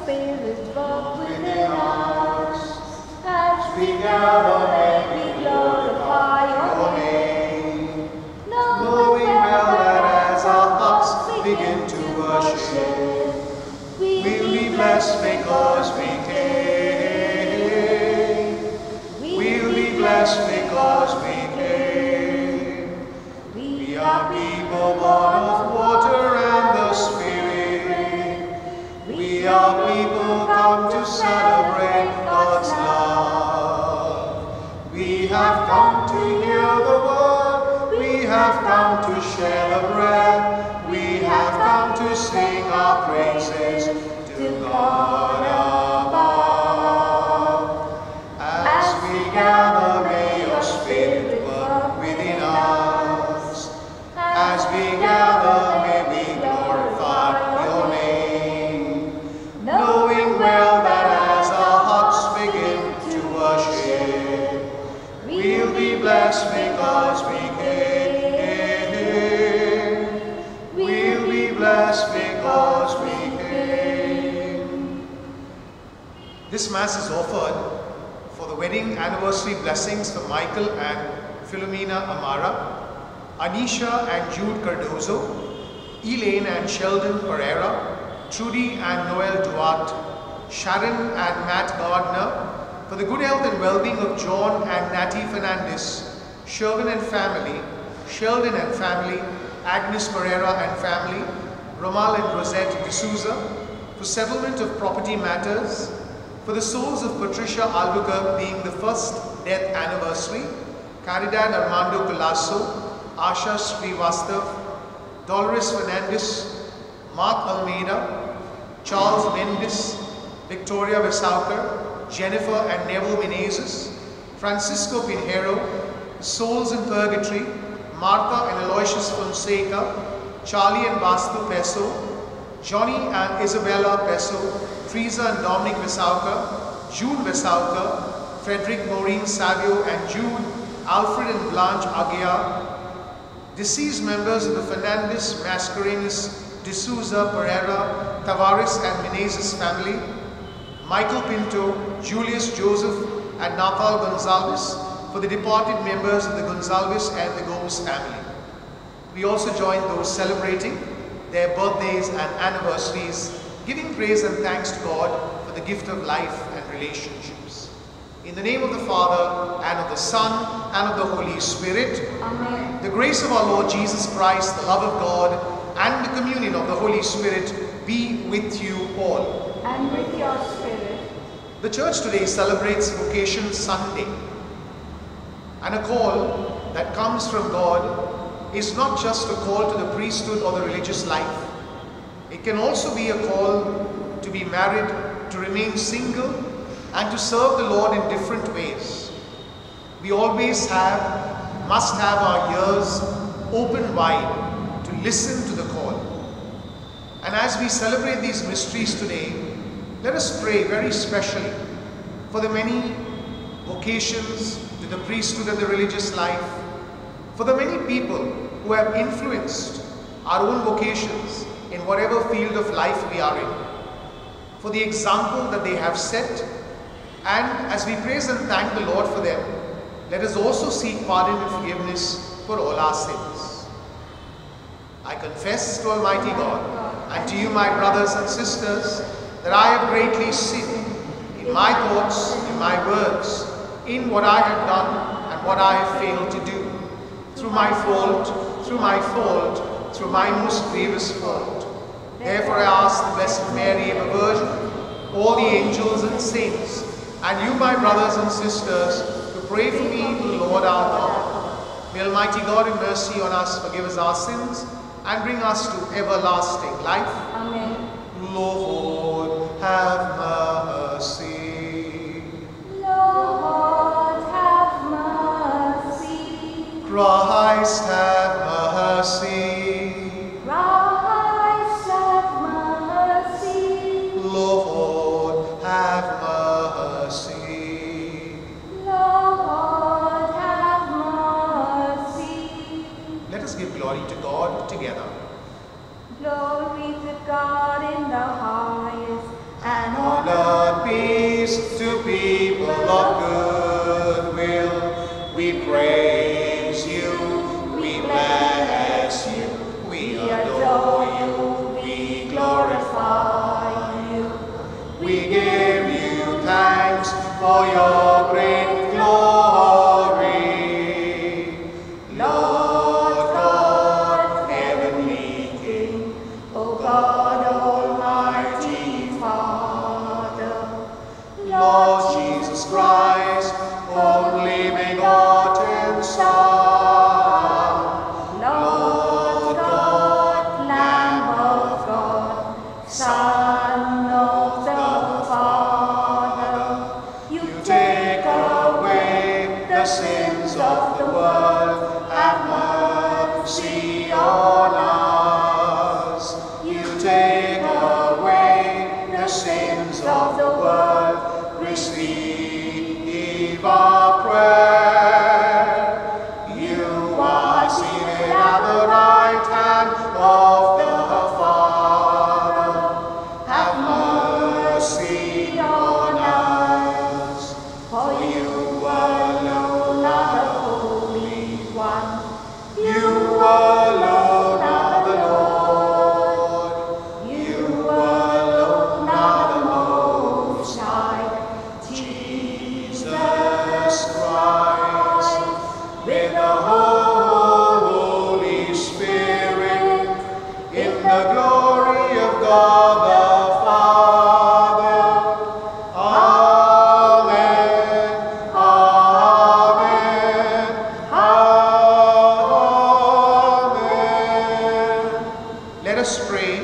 Spirit work within us. As we gather and we glorify your name, knowing well that as our hearts begin to worship, we'll be blessed because we came. We'll be blessed because we came. We are people born of water and the Spirit. We are people come to celebrate God's love. We have come to hear the word. We have come to share the bread. We have come to sing our praises to God above. As we gather, may your Spirit work within us. As we gather, may we glorify your name, knowing well that as our hearts begin to worship, we'll be blessed because we came. We'll be blessed because we came. This Mass is offered for the wedding anniversary blessings for Michael and Philomena Amara, Anisha and Jude Cardozo, Elaine and Sheldon Pereira, Trudy and Noel Duarte, Sharon and Matt Gardner, for the good health and well-being of John and Natty Fernandez, Sherwin and family, Sheldon and family, Agnes Pereira and family, Romal and Rosette D'Souza, for settlement of property matters, for the souls of Patricia Albuquerque being the first death anniversary, Caridad Armando Colasso, Asha Srivastav, Dolores Fernandez, Mark Almeida, Charles Mendes, Victoria Vesauker, Jennifer and Neville Menezes, Francisco Pinheiro, Souls in Purgatory, Martha and Aloysius Fonseca, Charlie and Vastu Peso, Johnny and Isabella Peso, Teresa and Dominic Vesauker, June Vesauker, Frederick Maureen Savio and Jude, Alfred and Blanche Aguiar, deceased members of the Fernandez, Mascarenas, D'Souza, Pereira, Tavares and Menezes family, Michael Pinto, Julius Joseph and Nathal Gonzalez, for the departed members of the Gonzalez and the Gomes family. We also join those celebrating their birthdays and anniversaries, giving praise and thanks to God for the gift of life and relationships. In the name of the Father, and of the Son, and of the Holy Spirit, Amen. The grace of our Lord Jesus Christ, the love of God, and the communion of the Holy Spirit be with you all. And with your spirit. The Church today celebrates Vocation Sunday. And a call that comes from God is not just a call to the priesthood or the religious life. It can also be a call to be married, to remain single, and to serve the Lord in different ways. We always must have our ears open wide to listen to the call. And as we celebrate these mysteries today, let us pray very specially for the many vocations to the priesthood and the religious life, for the many people who have influenced our own vocations in whatever field of life we are in, for the example that they have set. And as we praise and thank the Lord for them, let us also seek pardon and forgiveness for all our sins. I confess to Almighty God and to you, my brothers and sisters, that I have greatly sinned in my thoughts, in my words, in what I have done and what I have failed to do, through my fault, through my most grievous fault. Therefore I ask the Blessed Mary, ever Virgin, all the angels and saints, and you, my brothers and sisters, to pray for me to the Lord our God. May Almighty God in mercy on us forgive us our sins and bring us to everlasting life. Amen. Lord, have mercy. Lord, have mercy. Christ, have mercy. Christ, have mercy. Lord, have mercy. Lord, have mercy. Let us give glory to God together. Glory to God in the highest, and On earth peace to people of good will. We praise you, we bless you, we adore you, we glorify you. We give you thanks for your great glory. Lord God, heavenly King, O God, Almighty Father, Lord Jesus Christ, only begotten Son, Lord God, Lamb of God, Son of the Father, you take away the sins of the world, have mercy on us. You take away the sins of the world, receive our prayer. You are seated at the right hand of the Father. Have mercy on us, for you alone are the Holy One. You alone are the Lord. You alone are the Most High. Jesus Christ, with the Holy Spirit, in the glory of God the Father. Amen. Amen. Amen. Let us pray.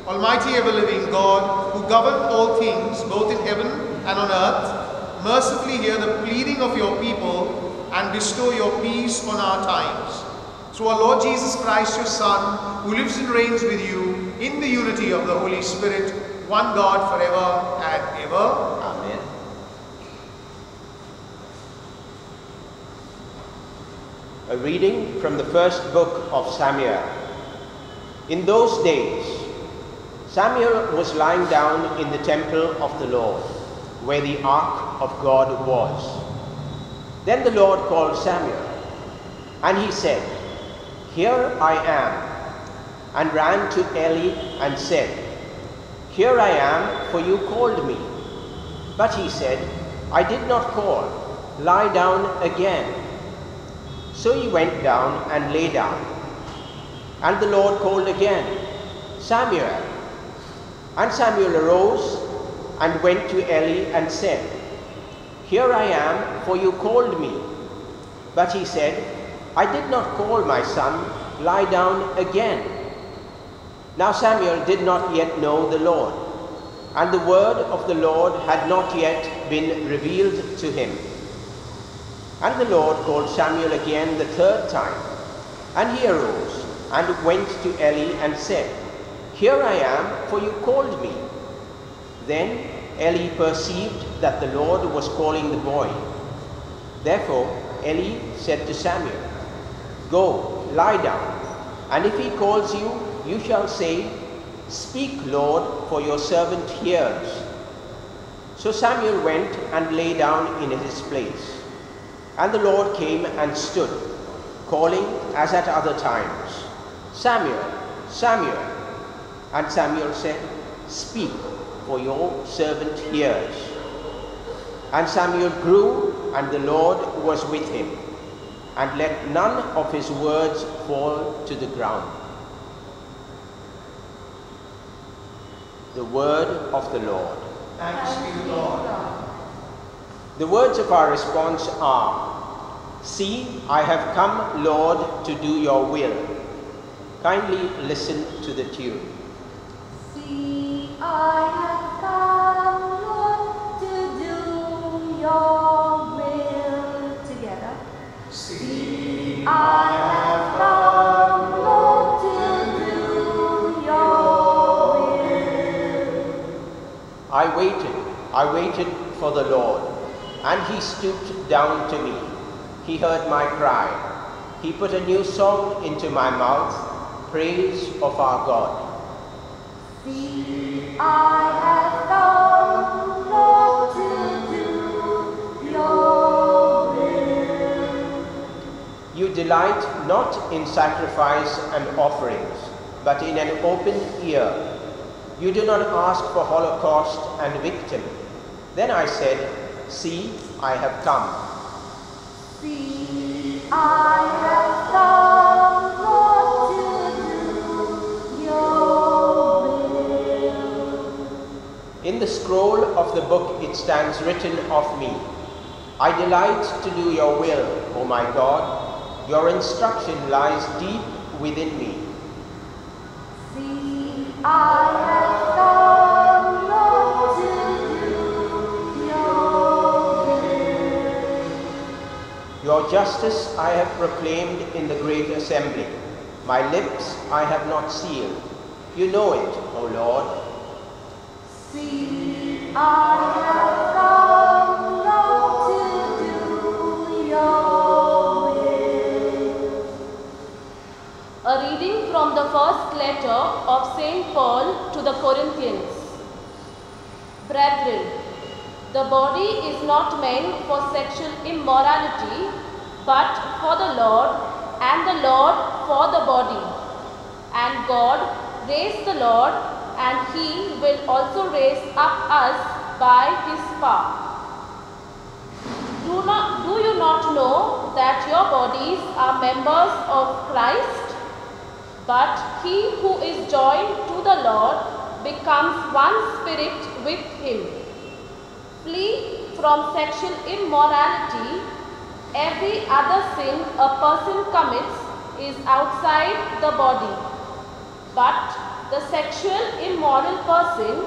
Almighty ever-living God, who govern all things, both in heaven and on earth, mercifully hear the pleading of your people and bestow your peace on our times. Through our Lord Jesus Christ, your Son, who lives and reigns with you in the unity of the Holy Spirit, one God forever and ever. Amen. A reading from the first book of Samuel. In those days, Samuel was lying down in the temple of the Lord, where the ark of God was. Then the Lord called Samuel, and he said, "Here I am," and ran to Eli and said, "Here I am, for you called me." But he said, "I did not call. Lie down again." So he went down and lay down. And the Lord called again, "Samuel." And Samuel arose and went to Eli and said, "Here I am, for you called me." But he said, "I did not call, my son. Lie down again." Now Samuel did not yet know the Lord, and the word of the Lord had not yet been revealed to him. And the Lord called Samuel again the third time, and he arose and went to Eli and said, "Here I am, for you called me." Then Eli perceived that the Lord was calling the boy. Therefore Eli said to Samuel, "Go, lie down, and if he calls you, you shall say, 'Speak, Lord, for your servant hears.'" So Samuel went and lay down in his place. And the Lord came and stood, calling as at other times, "Samuel, Samuel." And Samuel said, "Speak, for your servant hears." And Samuel grew, and the Lord was with him, and let none of his words fall to the ground. The word of the Lord. Thanks be to God. The words of our response are, "See, I have come, Lord, to do your will." Kindly listen to the tune. See, I have come, Lord, to do your will. Together. See, I have come, Lord, to do your will. I waited for the Lord, and he stooped down to me. He heard my cry. He put a new song into my mouth, praise of our God. See, I have come, Lord, to do your will. You delight not in sacrifice and offerings, but in an open ear. You do not ask for holocaust and victim. Then I said, see, I have come. See, I have come, Lord, to do your will. In the scroll of the book it stands written of me, I delight to do your will, O my God. Your instruction lies deep within me. See, I have come, Lord, to do your will. Your justice I have proclaimed in the great assembly. My lips I have not sealed. You know it, O Lord. See, I have come, Lord, to do your will. A reading from the first letter of St. Paul to the Corinthians. Brethren, the body is not meant for sexual immorality, but for the Lord, and the Lord for the body. And God raised the Lord, and He will also raise up us by His power. Do you not know that your bodies are members of Christ? But he who is joined to the Lord becomes one spirit with Him. Flee from sexual immorality. Every other sin a person commits is outside the body. But the sexual immoral person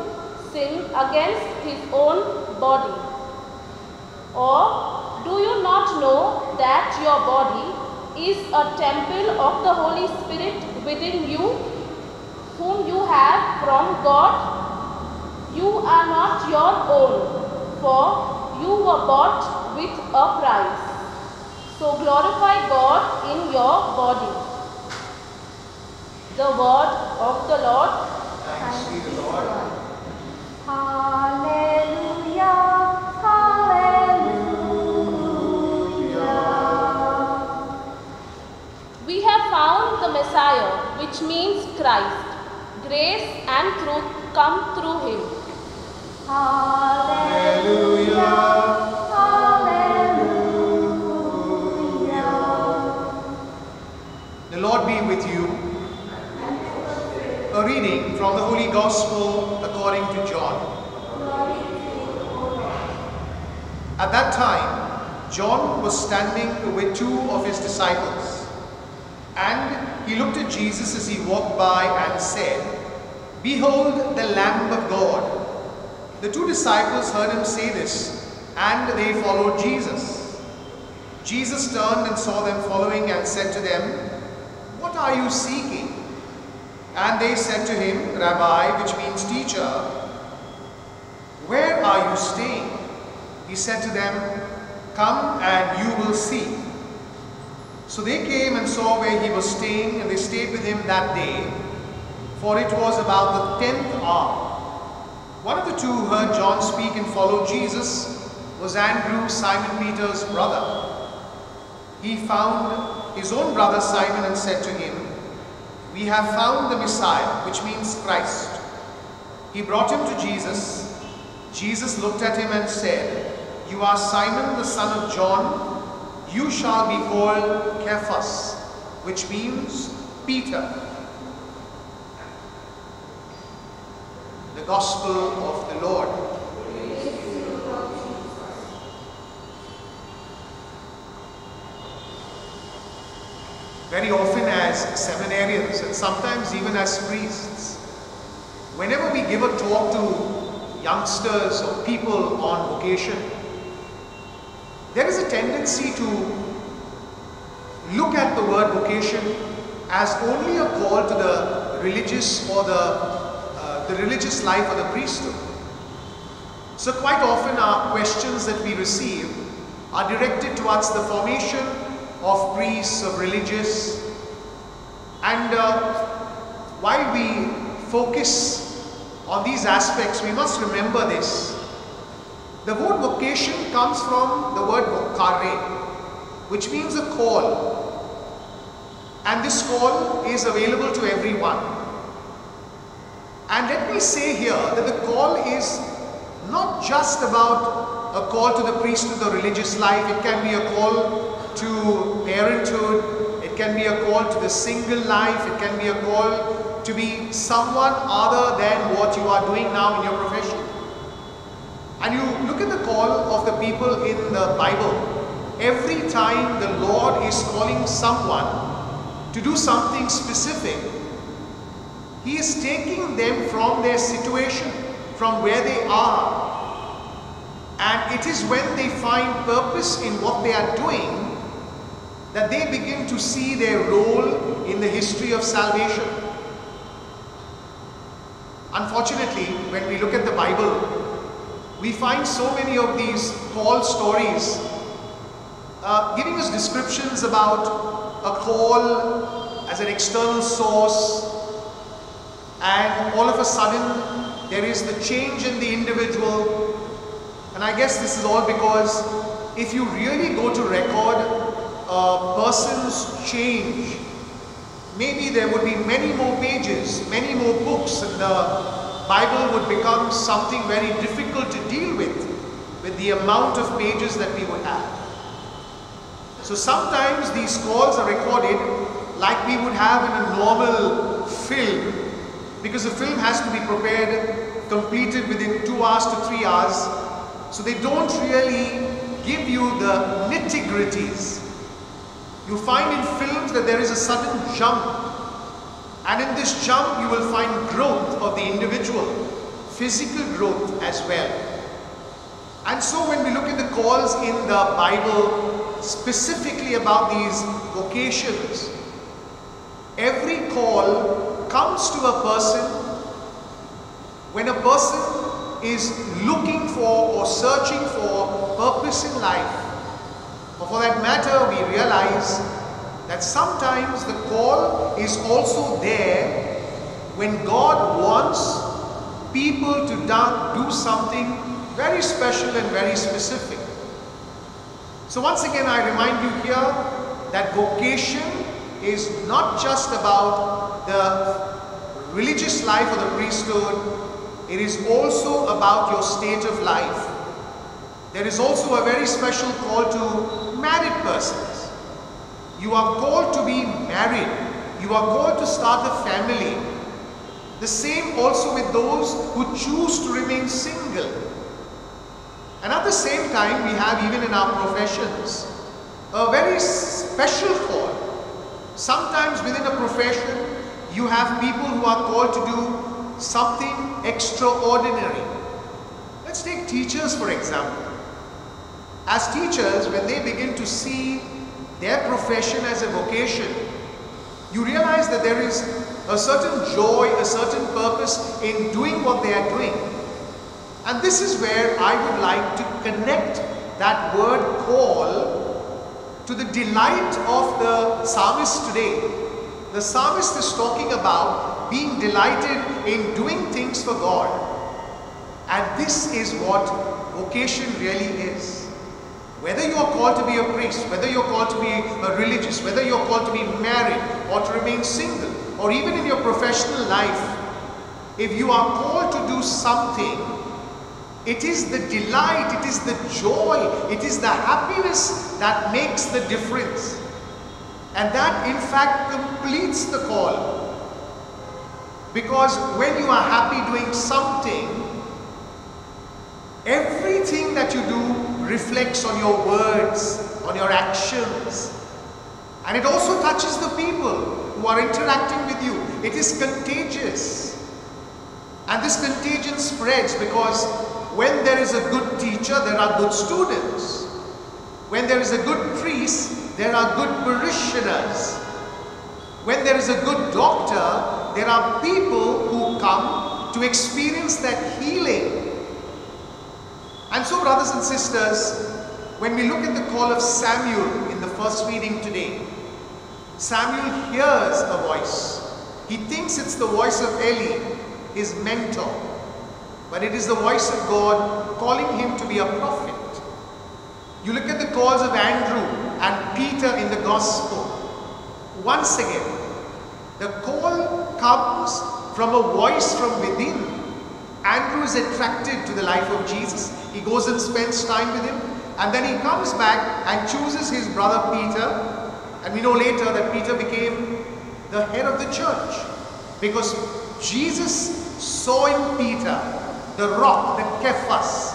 sins against his own body. Or do you not know that your body is a temple of the Holy Spirit within you, whom you have from God? You are not your own, for you were bought with a price. So glorify God in your body. The word of the Lord. Thanks be to the Lord. Hallelujah, hallelujah. We have found the Messiah, which means Christ. Grace and truth come through Him. Hallelujah, hallelujah. The Lord be with you. A reading from the Holy Gospel according to John. At that time, John was standing with two of his disciples, and he looked at Jesus as he walked by and said, "Behold the Lamb of God." The two disciples heard him say this, and they followed Jesus. Jesus turned and saw them following and said to them, "What are you seeking?" And they said to him, "Rabbi," which means teacher, "where are you staying?" He said to them, "Come and you will see." So they came and saw where he was staying, and they stayed with him that day, for it was about the 10th hour. One of the two who heard John speak and followed Jesus was Andrew, Simon Peter's brother. He found his own brother Simon and said to him, "We have found the Messiah," which means Christ. He brought him to Jesus. Jesus looked at him and said, "You are Simon the son of John. You shall be called Cephas," which means Peter. The Gospel of the Lord. Very often as seminarians and sometimes even as priests, whenever we give a talk to youngsters or people on vocation, there is a tendency to look at the word vocation as only a call to the religious or the religious life or the priesthood. So quite often our questions that we receive are directed towards the formation of priests, of religious, and while we focus on these aspects, we must remember this. The word vocation comes from the word vocare, which means a call. And this call is available to everyone. And let me say here that the call is not just about a call to the priesthood or religious life. It can be a call to parenthood. It can be a call to the single life. It can be a call to be someone other than what you are doing now in your profession. And you look at the call of the people in the Bible. Every time the Lord is calling someone to do something specific, He is taking them from their situation, from where they are. And it is when they find purpose in what they are doing that they begin to see their role in the history of salvation. Unfortunately, when we look at the Bible, we find so many of these call stories giving us descriptions about a call as an external source, and all of a sudden there is the change in the individual. And I guess this is all because if you really go to record a person's change, maybe there would be many more pages, many more books, and the Bible would become something very difficult to deal with the amount of pages that we would have. So sometimes these calls are recorded like we would have in a normal film, because the film has to be prepared, completed within 2 hours to 3 hours. So they don't really give you the nitty-gritties. You find in films that there is a sudden jump, and in this jump you will find growth of the individual, physical growth as well. And so when we look at the calls in the Bible, specifically about these vocations, every call comes to a person when a person is looking for or searching for purpose in life. Or for that matter, we realize that sometimes the call is also there when God wants people to do something very special and very specific. So once again, I remind you here that vocation is not just about the religious life or the priesthood. It is also about your state of life. There is also a very special call to married persons. You are called to be married. You are called to start a family. The same also with those who choose to remain single. And at the same time, we have, even in our professions, a very special call. Sometimes within a profession, you have people who are called to do something extraordinary. Let's take teachers for example. As teachers, when they begin to see their profession as a vocation, you realize that there is a certain joy, a certain purpose in doing what they are doing. And this is where I would like to connect that word call to the delight of the psalmist today. The psalmist is talking about being delighted in doing things for God. And this is what vocation really is. Whether you are called to be a priest, whether you are called to be a religious, whether you are called to be married or to remain single, or even in your professional life, if you are called to do something, it is the delight, it is the joy, it is the happiness that makes the difference. And that in fact completes the call. Because when you are happy doing something, everything that you do reflects on your words, on your actions. And it also touches the people who are interacting with you. It is contagious. And this contagion spreads because when there is a good teacher, there are good students. When there is a good priest, there are good parishioners. When there is a good doctor, there are people who come to experience that healing. And so, brothers and sisters, when we look at the call of Samuel in the first reading today, Samuel hears a voice. He thinks it's the voice of Eli, his mentor. but it is the voice of God calling him to be a prophet. You look at the calls of Andrew and Peter in the gospel. Once again, the call comes from a voice from within. Andrew is attracted to the life of Jesus. He goes and spends time with him, and then he comes back and chooses his brother Peter. And we know later that Peter became the head of the church, because Jesus saw in Peter the rock, the Cephas.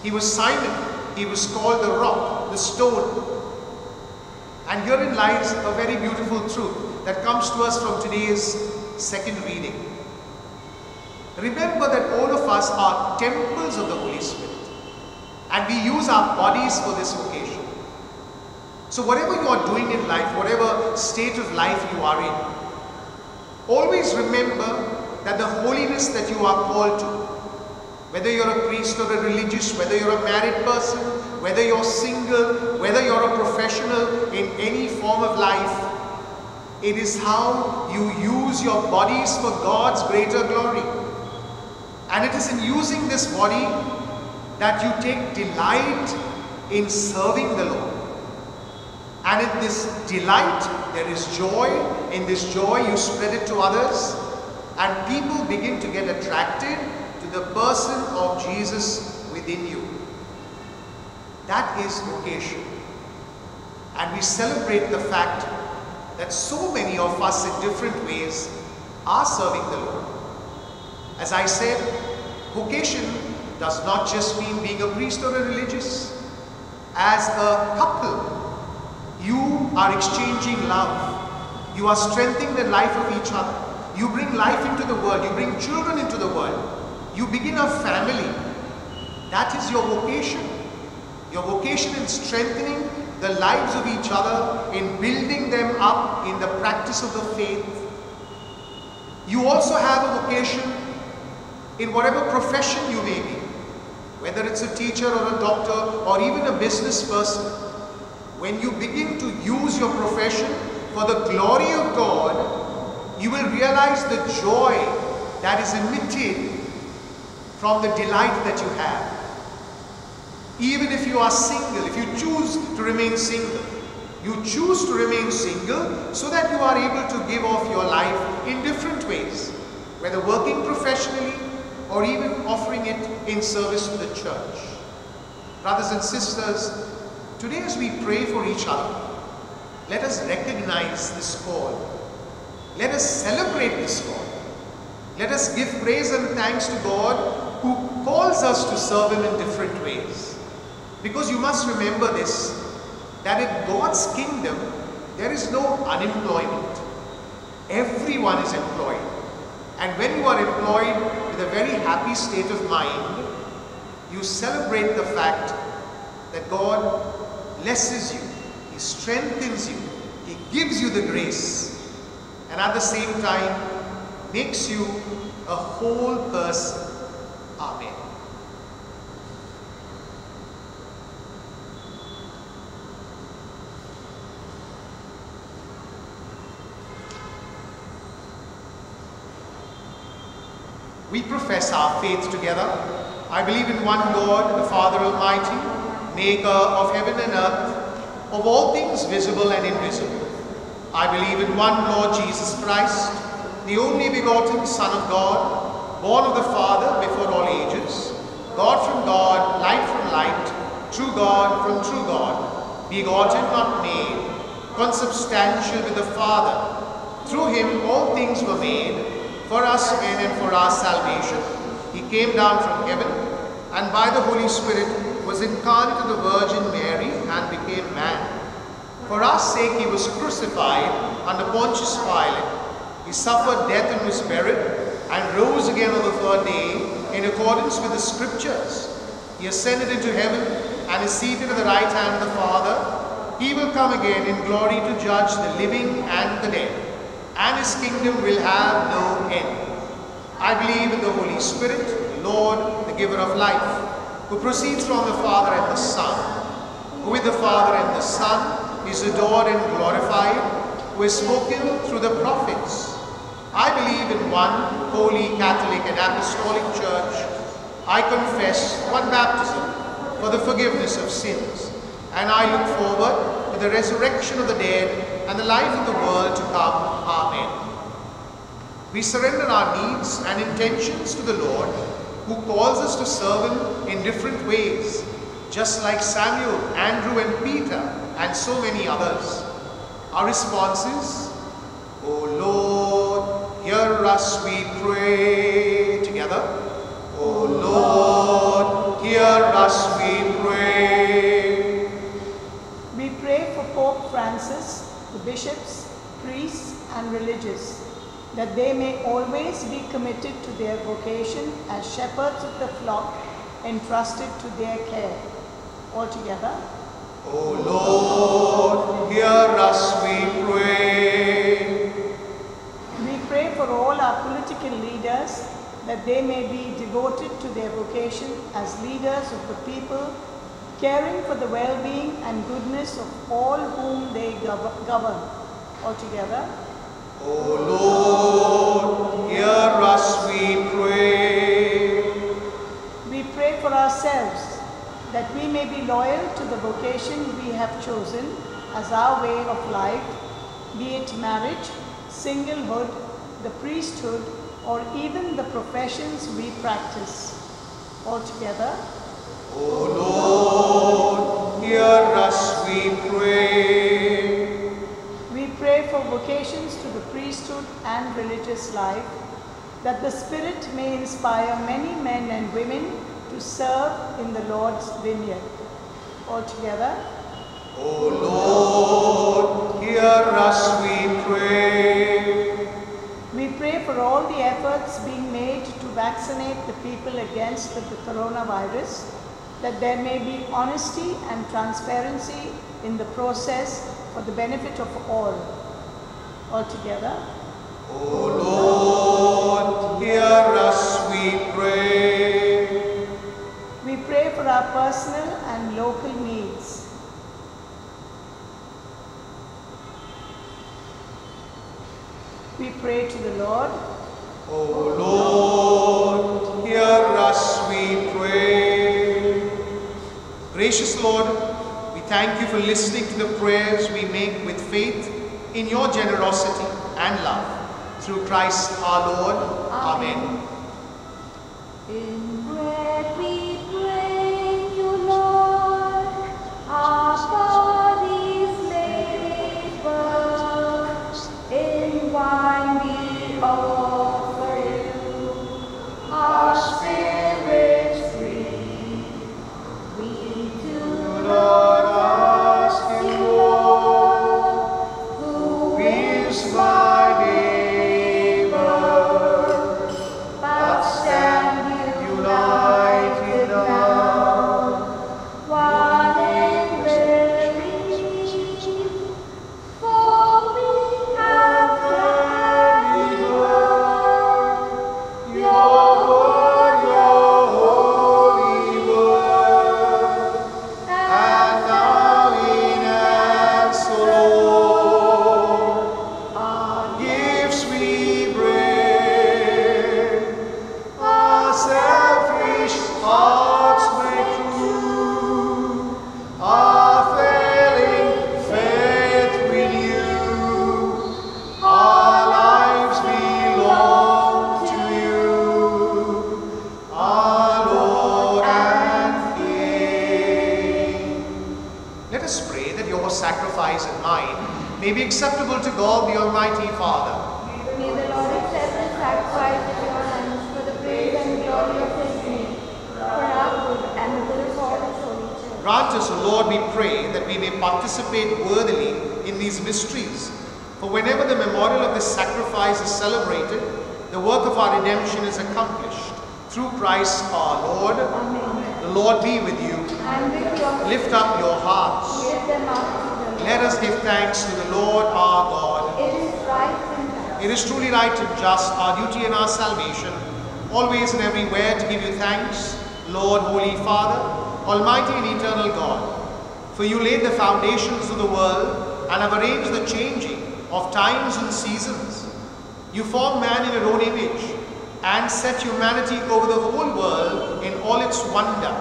He was Simon. He was called the rock, the stone. And herein lies a very beautiful truth that comes to us from today's second reading. Remember that all of us are temples of the Holy Spirit, and we use our bodies for this vocation. So whatever you are doing in life, whatever state of life you are in, always remember that the holiness that you are called to, whether you're a priest or a religious, whether you're a married person, whether you're single, whether you're a professional in any form of life, it is how you use your bodies for God's greater glory. And it is in using this body that you take delight in serving the Lord. And in this delight, there is joy. In this joy, you spread it to others. And people begin to get attracted to the person of Jesus within you. That is vocation. And we celebrate the fact that so many of us in different ways are serving the Lord. As I said, vocation does not just mean being a priest or a religious. As a couple, you are exchanging love. You are strengthening the life of each other. You bring life into the world. You bring children into the world. You begin a family. That is your vocation. Your vocation in strengthening the lives of each other, in building them up in the practice of the faith. You also have a vocation in whatever profession you may be, whether it's a teacher or a doctor or even a business person. When you begin to use your profession for the glory of God, you will realize the joy that is emitted from the delight that you have. Even if you are single, if you choose to remain single, you choose to remain single so that you are able to give off your life in different ways, whether working professionally or even offering it in service to the church. Brothers and sisters, today as we pray for each other, let us recognize this call. Let us celebrate this call. Let us give praise and thanks to God who calls us to serve Him in different ways. Because you must remember this, that in God's kingdom, there is no unemployment. Everyone is employed. And when you are employed with a very happy state of mind, you celebrate the fact that God blesses you, He strengthens you, He gives you the grace, and at the same time makes you a whole person. Amen. We profess our faith together. I believe in one God, the Father Almighty, maker of heaven and earth, of all things visible and invisible. I believe in one Lord Jesus Christ, the only begotten Son of God, born of the Father before all ages, God from God, light from light, true God from true God, begotten, not made, consubstantial with the Father. Through Him all things were made, for us men and for our salvation. He came down from heaven, and by the Holy Spirit was incarnate of the Virgin Mary and became man. For our sake He was crucified under Pontius Pilate. He suffered death and was buried, and rose again on the third day in accordance with the Scriptures. He ascended into heaven and is seated at the right hand of the Father. He will come again in glory to judge the living and the dead, and His kingdom will have no end. I believe in the Holy Spirit, the Lord, the giver of life, who proceeds from the Father and the Son, who with the Father and the Son is adored and glorified, who has spoken through the prophets. I believe in one holy, Catholic and Apostolic Church. I confess one baptism for the forgiveness of sins, and I look forward to the resurrection of the dead and the life of the world to come. Amen. We surrender our needs and intentions to the Lord, who calls us to serve Him in different ways, just like Samuel, Andrew and Peter and so many others. Our response is, O Lord, hear us, we pray. Together. O Lord, hear us, we pray. We pray for Pope Francis, the bishops, priests and religious, that they may always be committed to their vocation as shepherds of the flock entrusted to their care. Altogether. O Lord, hear us, we pray. We pray for all our political leaders, that they may be devoted to their vocation as leaders of the people, caring for the well-being and goodness of all whom they govern. Altogether. O Lord, hear us, we pray. We pray for ourselves, that we may be loyal to the vocation we have chosen as our way of life, be it marriage, singlehood, the priesthood, or even the professions we practice. Altogether. O Lord, hear us, we pray. We pray for vocations to the priesthood and religious life, that the Spirit may inspire many men and women to serve in the Lord's vineyard. Altogether. O Lord, hear us, we pray. We pray for all the efforts being made to vaccinate the people against the coronavirus, that there may be honesty and transparency in the process for the benefit of all. Altogether. O Lord, hear us, we pray. We pray for our personal and local needs. We pray to the Lord. O Lord, hear us, we pray. Gracious Lord, we thank you for listening to the prayers we make with faith in your generosity and love. Through Christ our Lord. Amen. In bread we bring you, Lord, our bodies labor. In wine we offer you our spirits free. We do not ask you, Lord, who is my neighbor, but stand united now, one in belief. For we have heard your holy word, and now in answer, Lord, our gifts we bring. Our selfish hearts make true, our failing faith renew. Our lives belong to you, our Lord and King. Let us pray that your sacrifice and mine may be acceptable to God the Almighty Father. May the Lord accept the sacrifice at your hands for the praise and glory of his name, for our good and the good of all his holy church. Grant us, O Lord, we pray, that we may participate worthily in these mysteries. For whenever the memorial of this sacrifice is celebrated, the work of our redemption is accomplished. Through Christ our Lord. Amen. The Lord be with you. And with your Lift up your hearts. lift them up to the Lord. Let us give thanks to the Lord our God. It is right and just. It is truly right and just, our duty and our salvation, always and everywhere to give you thanks, Lord, Holy Father, Almighty and eternal God. For you laid the foundations of the world and have arranged the changing of times and seasons. You formed man in your own image. and set humanity over the whole world in all its wonder,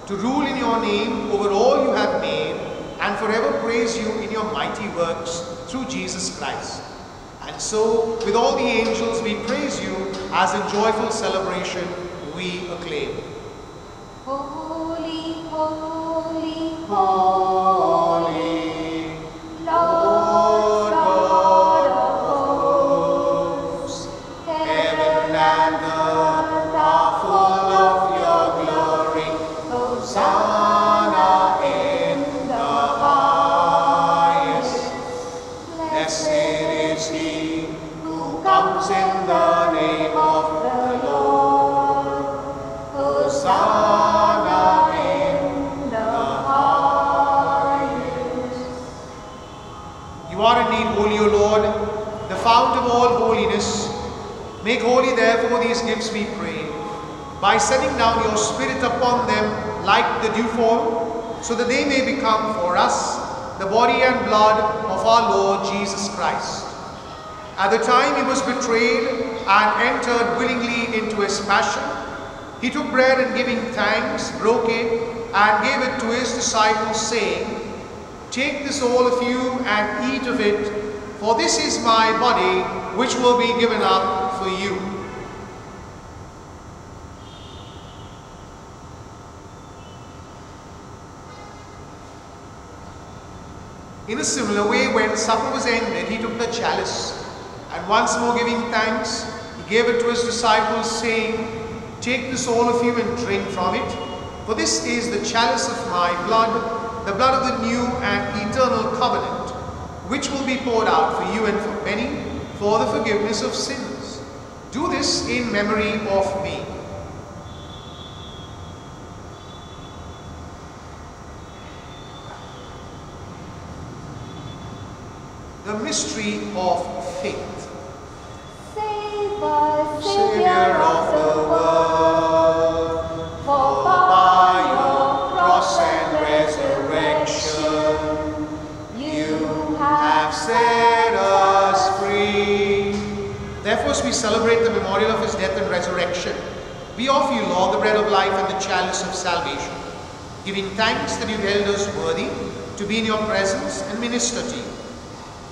to rule in your name over all you have made, and forever praise you in your mighty works through Jesus Christ. And so, with all the angels, we praise you as in joyful celebration we acclaim. Holy, holy, Holy, Lord God of hosts, heaven and earth are full of your glory. Hosanna in the highest. Blessed is he who comes in the name of the Lord. Hosanna in the highest. You are indeed holy, O Lord, the fount of all holiness. Make holy therefore these gifts, we pray, by sending down your Spirit upon them like the dewfall, so that they may become for us the body and blood of our Lord Jesus Christ. At the time he was betrayed and entered willingly into his passion, he took bread and giving thanks, broke it and gave it to his disciples, saying, "Take this all of you and eat of it, for this is my body which will be given up for you." In a similar way, when supper was ended, he took the chalice, and once more giving thanks, he gave it to his disciples, saying, "Take this all of you and drink from it, for this is the chalice of my blood, the blood of the new and eternal covenant, which will be poured out for you and for many for the forgiveness of sins. Do this in memory of me." The mystery of faith. Save us, Savior of the world, for by your cross and resurrection, you have set us free. Therefore, as we celebrate the memorial of his death and resurrection, we offer you, Lord, the bread of life and the chalice of salvation, giving thanks that you held us worthy to be in your presence and minister to you.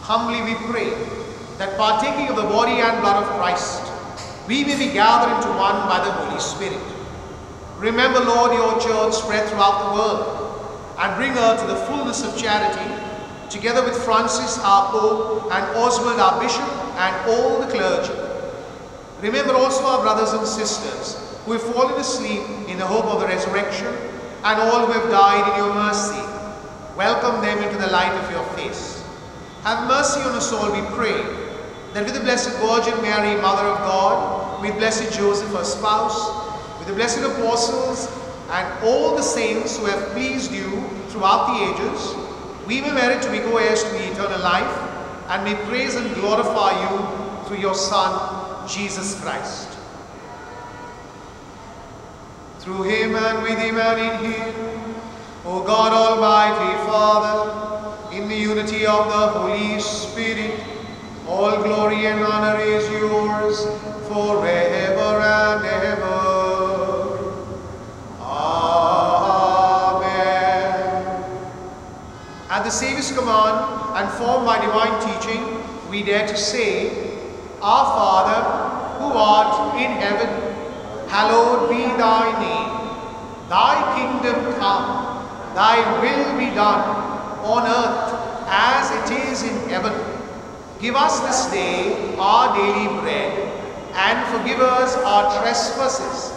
Humbly we pray that, partaking of the body and blood of Christ, we may be gathered into one by the Holy Spirit. Remember, Lord, your church spread throughout the world, and bring her to the fullness of charity, together with Francis our Pope and Oswald our Bishop and all the clergy. Remember also our brothers and sisters who have fallen asleep in the hope of the resurrection, and all who have died in your mercy. Welcome them into the light of your face. Have mercy on us all, we pray, that with the Blessed Virgin Mary, Mother of God, with Blessed Joseph, her spouse, with the blessed apostles, and all the saints who have pleased you throughout the ages, we may merit to be co-heirs to the eternal life, and may praise and glorify you through your Son, Jesus Christ. Through him and with him and in him, O God, Almighty Father, in the unity of the Holy Spirit, all glory and honor is yours forever and ever. Amen. At the Saviour's command and formed by divine teaching, we dare to say, Our Father, who art in heaven, hallowed be thy name. Thy kingdom come, thy will be done, on earth as it is in heaven. Give us this day our daily bread, and forgive us our trespasses,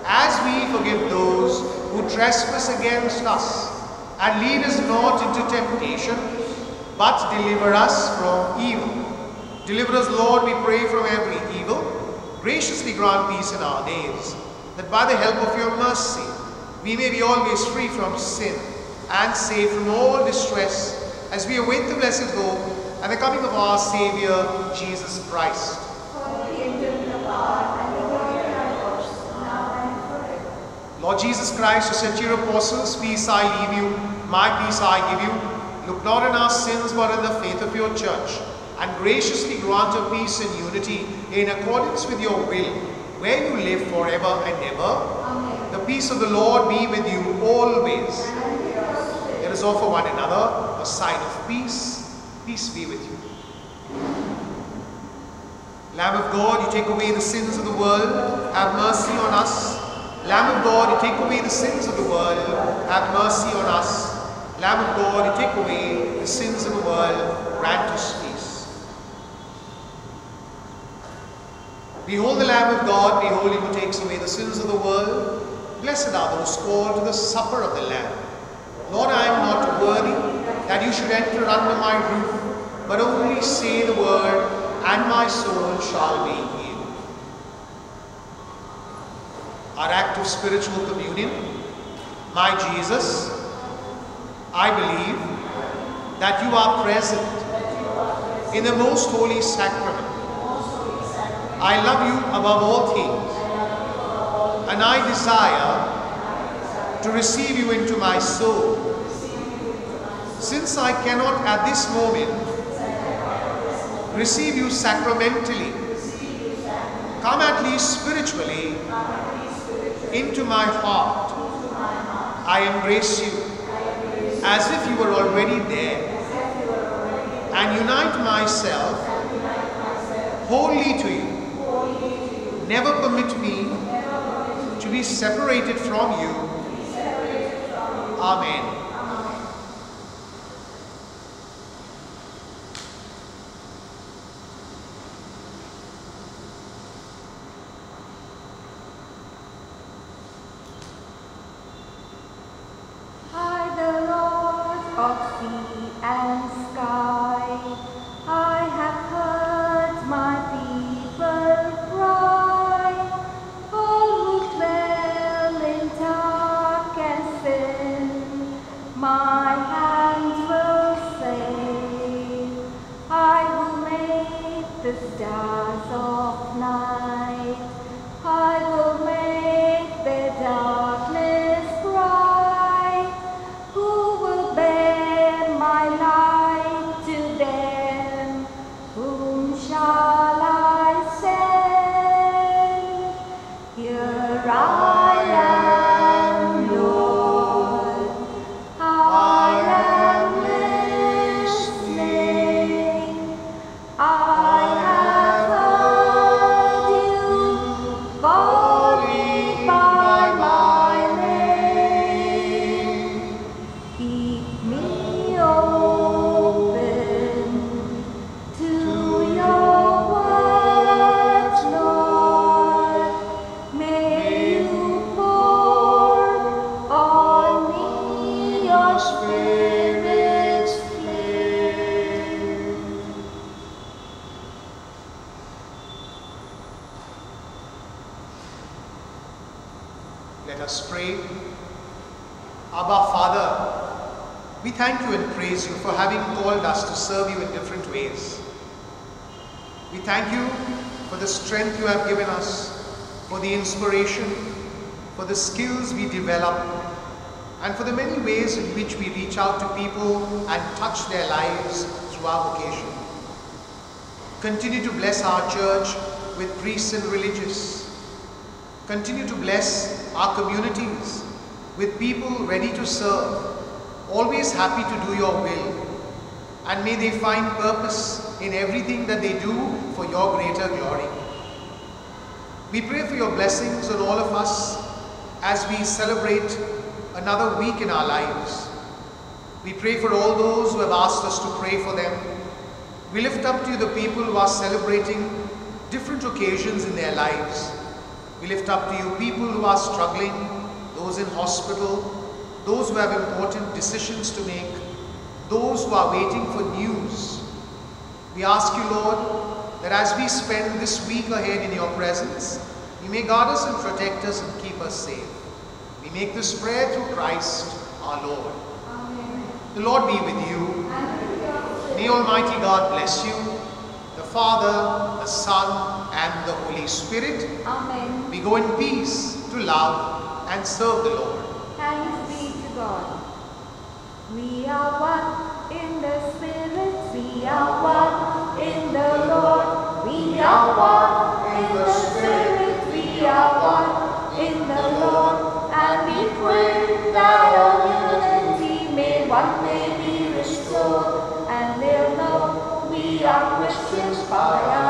as we forgive those who trespass against us. And lead us not into temptation, but deliver us from evil. Deliver us, Lord, we pray, from every evil. Graciously grant peace in our days, that by the help of your mercy we may be always free from sin, and safe from all distress, as we await the blessed hope and the coming of our Saviour, Jesus Christ. Lord Jesus Christ, who said to your apostles, "Peace I leave you, my peace I give you," look not on our sins, but in the faith of your church, and graciously grant her peace and unity in accordance with your will, where you live forever and ever. The peace of the Lord be with you always. Let us offer one another a sign of peace. Peace be with you. Lamb of God, you take away the sins of the world. Have mercy on us. Lamb of God, you take away the sins of the world. Have mercy on us. Lamb of God, you take away the sins of the world. Grant us peace. Behold the Lamb of God, behold him who takes away the sins of the world. Blessed are those called to the supper of the Lamb. Lord, I am not worthy that you should enter under my roof, but only say the word, and my soul shall be healed. Our act of spiritual communion. My Jesus, I believe that you are present in the most holy sacrament. I love you above all things, and I desire to receive you into my soul. Since I cannot at this moment receive you sacramentally, come at least spiritually into my heart. I embrace you as if you were already there, and unite myself wholly to you. Never permit me to be separated from you. Amen. Of sea and sky, I have heard my people cry. All who dwell in dark and sin, my hands will save. I will make the stars of night, I will make their darkness bright. Who will bear my light to them? Whom shall I send? Here I am, Lord. I am listening. I have heard you calling by my name. Keep me open to your words, Lord. May you pour on me your Spirit's flame. Let us pray. Abba, Father, we thank you and praise you for having called us to serve you in different ways. We thank you for the strength you have given us, for the inspiration, for the skills we develop, and for the many ways in which we reach out to people and touch their lives through our vocation. Continue to bless our church with priests and religious. Continue to bless our communities with people ready to serve, always happy to do your will, and may they find purpose in everything that they do for your greater glory. We pray for your blessings on all of us as we celebrate another week in our lives. We pray for all those who have asked us to pray for them. We lift up to you the people who are celebrating different occasions in their lives. We lift up to you people who are struggling, those in hospital, those who have important decisions to make, those who are waiting for news. We ask you, Lord, that as we spend this week ahead in your presence, you may guard us and protect us and keep us safe. We make this prayer through Christ our Lord. Amen. The Lord be with you. May Almighty God bless you, the Father, the Son, and the Holy Spirit. Amen. We go in peace to love and serve the Lord. Thanks be to God. We are one in the Spirit. We are one in the Lord. We are one in the Spirit. We questions by